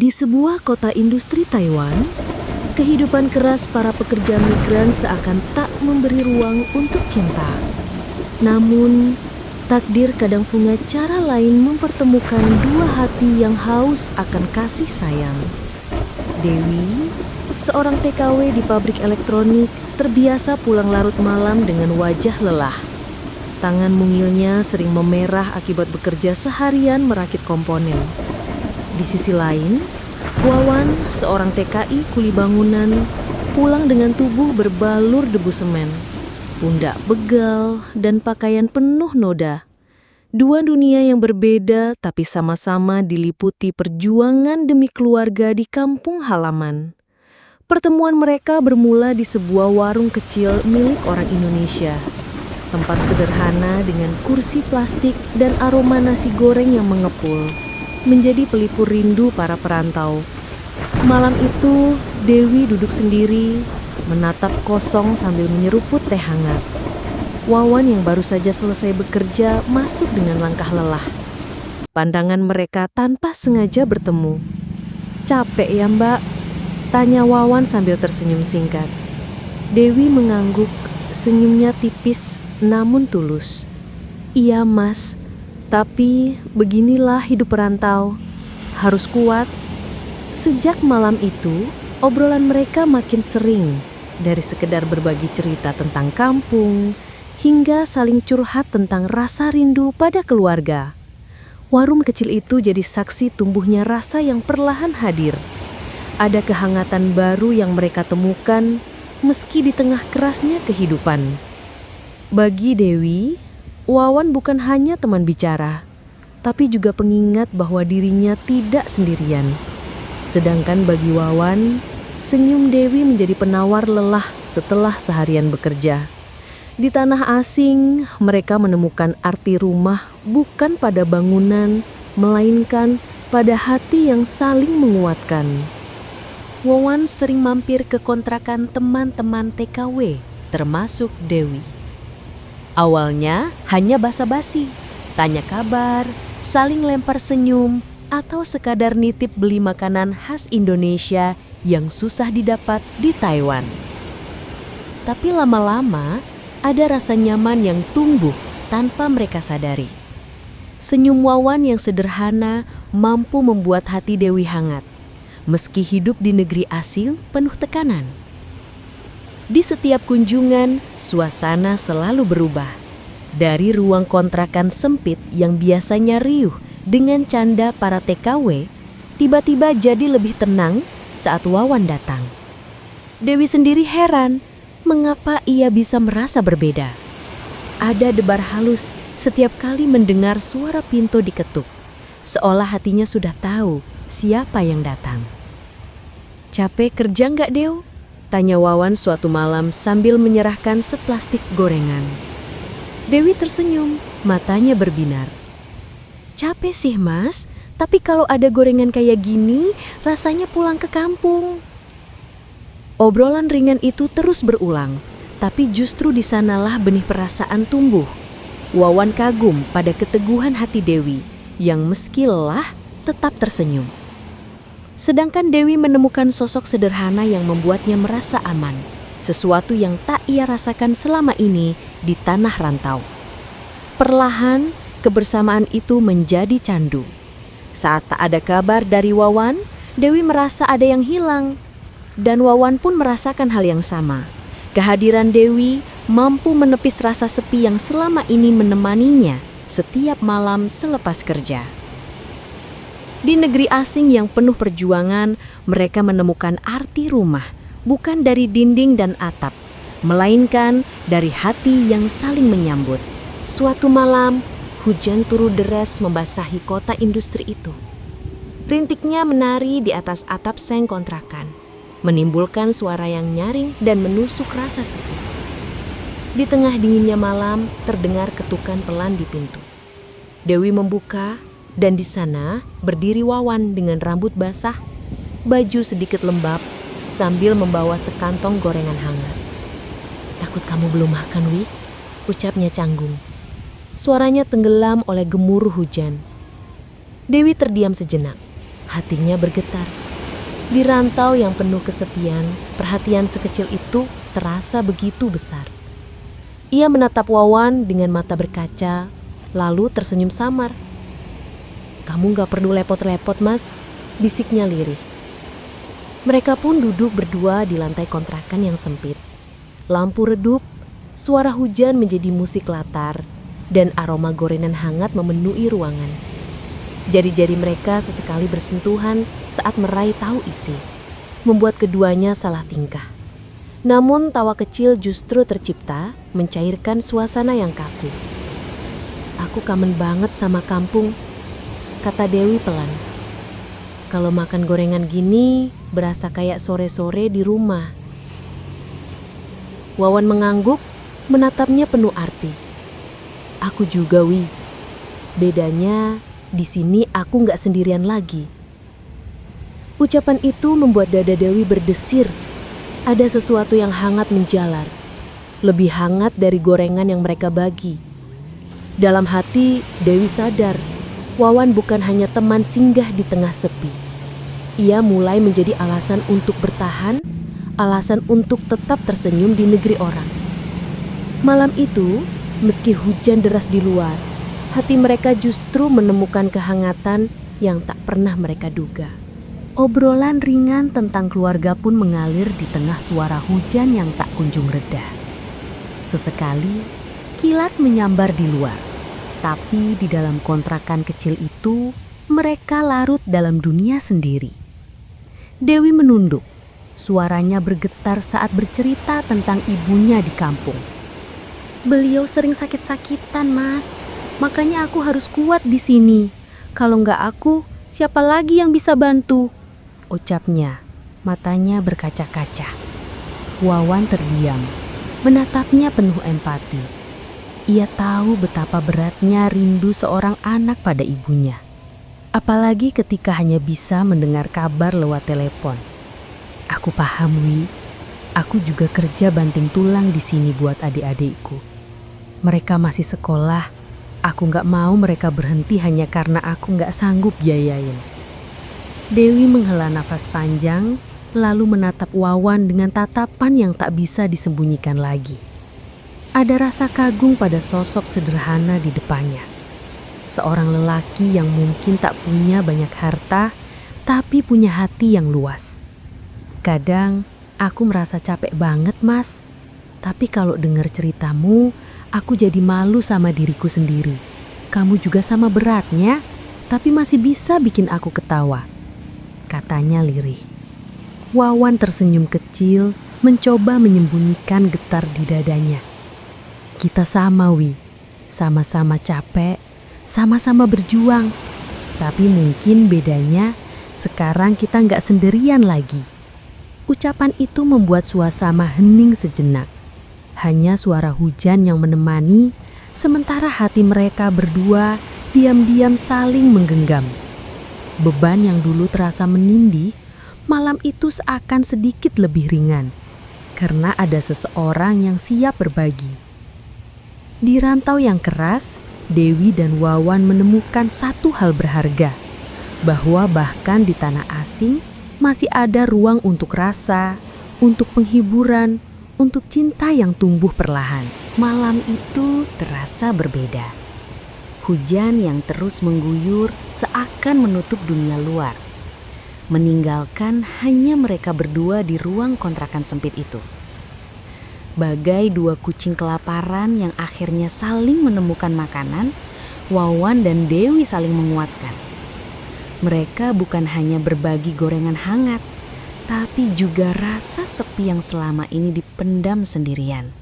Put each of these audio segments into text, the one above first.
Di sebuah kota industri Taiwan, kehidupan keras para pekerja migran seakan tak memberi ruang untuk cinta. Namun, takdir kadang punya cara lain mempertemukan dua hati yang haus akan kasih sayang. Dewi, seorang TKW di pabrik elektronik, terbiasa pulang larut malam dengan wajah lelah. Tangan mungilnya sering memerah akibat bekerja seharian merakit komponen. Di sisi lain, Wawan, seorang TKI kuli bangunan, pulang dengan tubuh berbalur debu semen, pundak begal, dan pakaian penuh noda. Dua dunia yang berbeda tapi sama-sama diliputi perjuangan demi keluarga di kampung halaman. Pertemuan mereka bermula di sebuah warung kecil milik orang Indonesia. Tempat sederhana dengan kursi plastik dan aroma nasi goreng yang mengepul menjadi pelipur rindu para perantau. Malam itu, Dewi duduk sendiri, menatap kosong sambil menyeruput teh hangat. Wawan yang baru saja selesai bekerja masuk dengan langkah lelah. Pandangan mereka tanpa sengaja bertemu. "Capek ya, Mbak?" tanya Wawan sambil tersenyum singkat. Dewi mengangguk, senyumnya tipis namun tulus. "Iya, Mas. Tapi beginilah hidup perantau. Harus kuat." Sejak malam itu, obrolan mereka makin sering. Dari sekedar berbagi cerita tentang kampung, hingga saling curhat tentang rasa rindu pada keluarga. Warung kecil itu jadi saksi tumbuhnya rasa yang perlahan hadir. Ada kehangatan baru yang mereka temukan, meski di tengah kerasnya kehidupan. Bagi Dewi, Wawan bukan hanya teman bicara, tapi juga pengingat bahwa dirinya tidak sendirian. Sedangkan bagi Wawan, senyum Dewi menjadi penawar lelah setelah seharian bekerja. Di tanah asing, mereka menemukan arti rumah bukan pada bangunan, melainkan pada hati yang saling menguatkan. Wawan sering mampir ke kontrakan teman-teman TKW, termasuk Dewi. Awalnya hanya basa-basi, tanya kabar, saling lempar senyum, atau sekadar nitip beli makanan khas Indonesia yang susah didapat di Taiwan. Tapi lama-lama, ada rasa nyaman yang tumbuh tanpa mereka sadari. Senyum Wawan yang sederhana mampu membuat hati Dewi hangat, meski hidup di negeri asing penuh tekanan. Di setiap kunjungan, suasana selalu berubah. Dari ruang kontrakan sempit yang biasanya riuh dengan canda para TKW, tiba-tiba jadi lebih tenang saat Wawan datang. Dewi sendiri heran, mengapa ia bisa merasa berbeda. Ada debar halus setiap kali mendengar suara pintu diketuk, seolah hatinya sudah tahu siapa yang datang. "Capek kerja nggak, Dew?" tanya Wawan suatu malam sambil menyerahkan seplastik gorengan. Dewi tersenyum, matanya berbinar. "Capek sih, Mas, tapi kalau ada gorengan kayak gini, rasanya pulang ke kampung." Obrolan ringan itu terus berulang, tapi justru di sanalah benih perasaan tumbuh. Wawan kagum pada keteguhan hati Dewi, yang meski lelah tetap tersenyum. Sedangkan Dewi menemukan sosok sederhana yang membuatnya merasa aman, sesuatu yang tak ia rasakan selama ini di tanah rantau. Perlahan, kebersamaan itu menjadi candu. Saat tak ada kabar dari Wawan, Dewi merasa ada yang hilang. Dan Wawan pun merasakan hal yang sama. Kehadiran Dewi mampu menepis rasa sepi yang selama ini menemaninya setiap malam selepas kerja. Di negeri asing yang penuh perjuangan, mereka menemukan arti rumah bukan dari dinding dan atap, melainkan dari hati yang saling menyambut. Suatu malam, hujan turun deras membasahi kota industri itu. Rintiknya menari di atas atap seng kontrakan, menimbulkan suara yang nyaring dan menusuk rasa sepi. Di tengah dinginnya malam, terdengar ketukan pelan di pintu. Dewi membuka, dan di sana berdiri Wawan dengan rambut basah, baju sedikit lembab, sambil membawa sekantong gorengan hangat. "Takut kamu belum makan, Wi?" ucapnya canggung. Suaranya tenggelam oleh gemuruh hujan. Dewi terdiam sejenak, Hatinya bergetar. Di rantau yang penuh kesepian, perhatian sekecil itu terasa begitu besar. Ia menatap Wawan dengan mata berkaca, lalu tersenyum samar. "Kamu gak perlu lepot-lepot, Mas," bisiknya lirih. Mereka pun duduk berdua di lantai kontrakan yang sempit. Lampu redup, suara hujan menjadi musik latar, dan aroma gorengan hangat memenuhi ruangan. Jari-jari mereka sesekali bersentuhan saat meraih tahu isi, membuat keduanya salah tingkah. Namun tawa kecil justru tercipta, mencairkan suasana yang kaku. "Aku kangen banget sama kampung," kata Dewi pelan. "Kalau makan gorengan gini, berasa kayak sore-sore di rumah." Wawan mengangguk, menatapnya penuh arti. "Aku juga, Wi. Bedanya, di sini aku gak sendirian lagi." Ucapan itu membuat dada Dewi berdesir. Ada sesuatu yang hangat menjalar. Lebih hangat dari gorengan yang mereka bagi. Dalam hati, Dewi sadar, Wawan bukan hanya teman singgah di tengah sepi. Ia mulai menjadi alasan untuk bertahan, alasan untuk tetap tersenyum di negeri orang. Malam itu, meski hujan deras di luar, hati mereka justru menemukan kehangatan yang tak pernah mereka duga. Obrolan ringan tentang keluarga pun mengalir di tengah suara hujan yang tak kunjung reda. Sesekali, kilat menyambar di luar, tapi di dalam kontrakan kecil itu, mereka larut dalam dunia sendiri. Dewi menunduk, suaranya bergetar saat bercerita tentang ibunya di kampung. "Beliau sering sakit-sakitan, Mas. Makanya aku harus kuat di sini. Kalau nggak aku, siapa lagi yang bisa bantu?" ucapnya, matanya berkaca-kaca. Wawan terdiam, menatapnya penuh empati. Ia tahu betapa beratnya rindu seorang anak pada ibunya. Apalagi ketika hanya bisa mendengar kabar lewat telepon. "Aku paham, Wi. Aku juga kerja banting tulang di sini buat adik-adikku. Mereka masih sekolah. Aku gak mau mereka berhenti hanya karena aku gak sanggup biayain." Dewi menghela nafas panjang, lalu menatap Wawan dengan tatapan yang tak bisa disembunyikan lagi. Ada rasa kagum pada sosok sederhana di depannya. Seorang lelaki yang mungkin tak punya banyak harta, tapi punya hati yang luas. "Kadang aku merasa capek banget, Mas. Tapi kalau dengar ceritamu, aku jadi malu sama diriku sendiri. Kamu juga sama beratnya, tapi masih bisa bikin aku ketawa," katanya lirih. Wawan tersenyum kecil, mencoba menyembunyikan getar di dadanya. "Kita sama, Wi. Sama-sama capek, sama-sama berjuang. Tapi mungkin bedanya, sekarang kita nggak sendirian lagi." Ucapan itu membuat suasana hening sejenak. Hanya suara hujan yang menemani, sementara hati mereka berdua diam-diam saling menggenggam. Beban yang dulu terasa menindih, malam itu seakan sedikit lebih ringan, karena ada seseorang yang siap berbagi. Di rantau yang keras, Dewi dan Wawan menemukan satu hal berharga, bahwa bahkan di tanah asing masih ada ruang untuk rasa, untuk penghiburan, untuk cinta yang tumbuh perlahan. Malam itu terasa berbeda. Hujan yang terus mengguyur seakan menutup dunia luar, meninggalkan hanya mereka berdua di ruang kontrakan sempit itu. Bagai dua kucing kelaparan yang akhirnya saling menemukan makanan, Wawan dan Dewi saling menguatkan. Mereka bukan hanya berbagi gorengan hangat, tapi juga rasa sepi yang selama ini dipendam sendirian.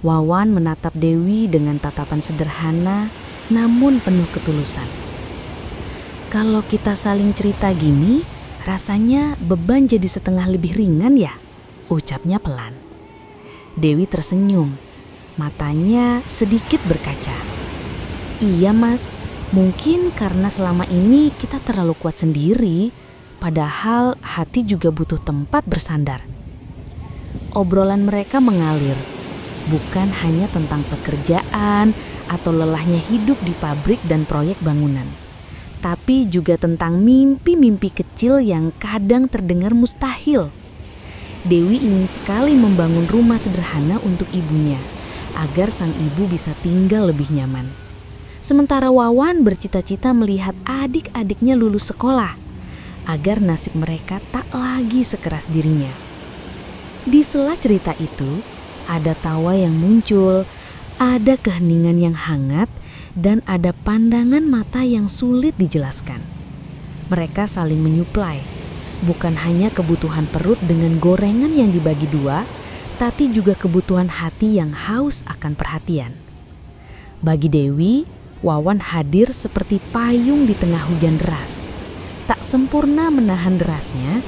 Wawan menatap Dewi dengan tatapan sederhana namun penuh ketulusan. "Kalau kita saling cerita gini, rasanya beban jadi setengah lebih ringan ya?" ucapnya pelan. Dewi tersenyum, matanya sedikit berkaca. "Iya, Mas, mungkin karena selama ini kita terlalu kuat sendiri, padahal hati juga butuh tempat bersandar." Obrolan mereka mengalir. Bukan hanya tentang pekerjaan atau lelahnya hidup di pabrik dan proyek bangunan, tapi juga tentang mimpi-mimpi kecil yang kadang terdengar mustahil. Dewi ingin sekali membangun rumah sederhana untuk ibunya, agar sang ibu bisa tinggal lebih nyaman. Sementara Wawan bercita-cita melihat adik-adiknya lulus sekolah, agar nasib mereka tak lagi sekeras dirinya. Di sela cerita itu, ada tawa yang muncul, ada keheningan yang hangat, dan ada pandangan mata yang sulit dijelaskan. Mereka saling menyuplai, bukan hanya kebutuhan perut dengan gorengan yang dibagi dua, tapi juga kebutuhan hati yang haus akan perhatian. Bagi Dewi, Wawan hadir seperti payung di tengah hujan deras. Tak sempurna menahan derasnya,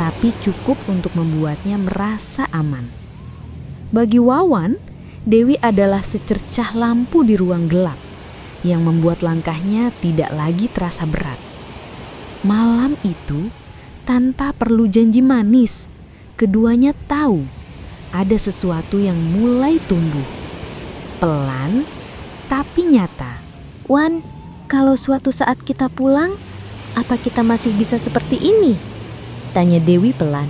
tapi cukup untuk membuatnya merasa aman. Bagi Wawan, Dewi adalah secercah lampu di ruang gelap yang membuat langkahnya tidak lagi terasa berat. Malam itu, tanpa perlu janji manis, keduanya tahu ada sesuatu yang mulai tumbuh. Pelan, tapi nyata. Wan, kalau suatu saat kita pulang, apa kita masih bisa seperti ini? Tanya Dewi pelan.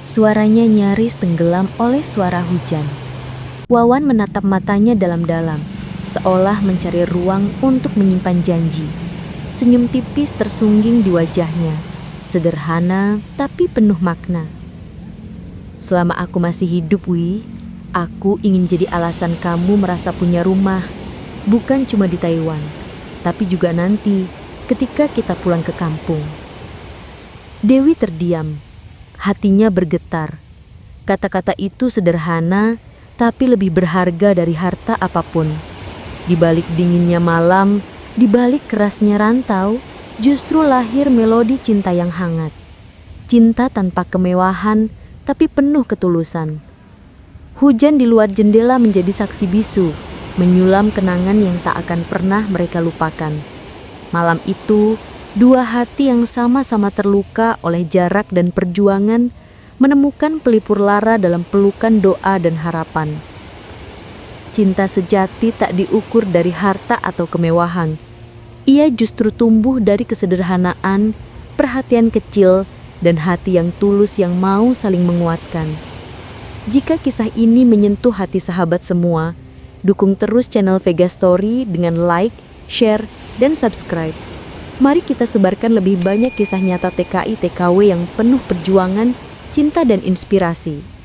Suaranya nyaris tenggelam oleh suara hujan. Wawan menatap matanya dalam-dalam, seolah mencari ruang untuk menyimpan janji. Senyum tipis tersungging di wajahnya, sederhana tapi penuh makna. Selama aku masih hidup, Wi, aku ingin jadi alasan kamu merasa punya rumah. Bukan cuma di Taiwan, tapi juga nanti ketika kita pulang ke kampung. Dewi terdiam, hatinya bergetar. Kata-kata itu sederhana, tapi lebih berharga dari harta apapun. Di balik dinginnya malam, di balik kerasnya rantau, justru lahir melodi cinta yang hangat. Cinta tanpa kemewahan, tapi penuh ketulusan. Hujan di luar jendela menjadi saksi bisu, menyulam kenangan yang tak akan pernah mereka lupakan. Malam itu, dua hati yang sama-sama terluka oleh jarak dan perjuangan menemukan pelipur lara dalam pelukan doa dan harapan. Cinta sejati tak diukur dari harta atau kemewahan. Ia justru tumbuh dari kesederhanaan, perhatian kecil, dan hati yang tulus yang mau saling menguatkan. Jika kisah ini menyentuh hati sahabat semua, dukung terus channel Vega Story dengan like, share, dan subscribe. Mari kita sebarkan lebih banyak kisah nyata TKI TKW yang penuh perjuangan, cinta, dan inspirasi.